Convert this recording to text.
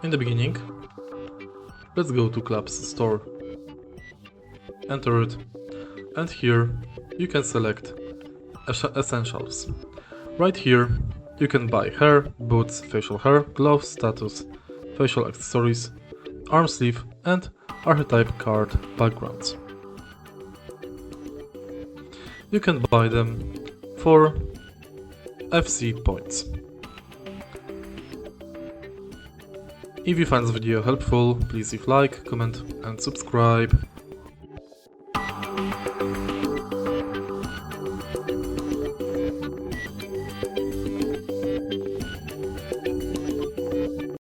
In the beginning, let's go to Club's store. Enter it, and here you can select Essentials. Right here you can buy hair, boots, facial hair, gloves, status, facial accessories, arm sleeve and archetype card backgrounds. You can buy them for FC points. If you find this video helpful, please leave like, comment and subscribe.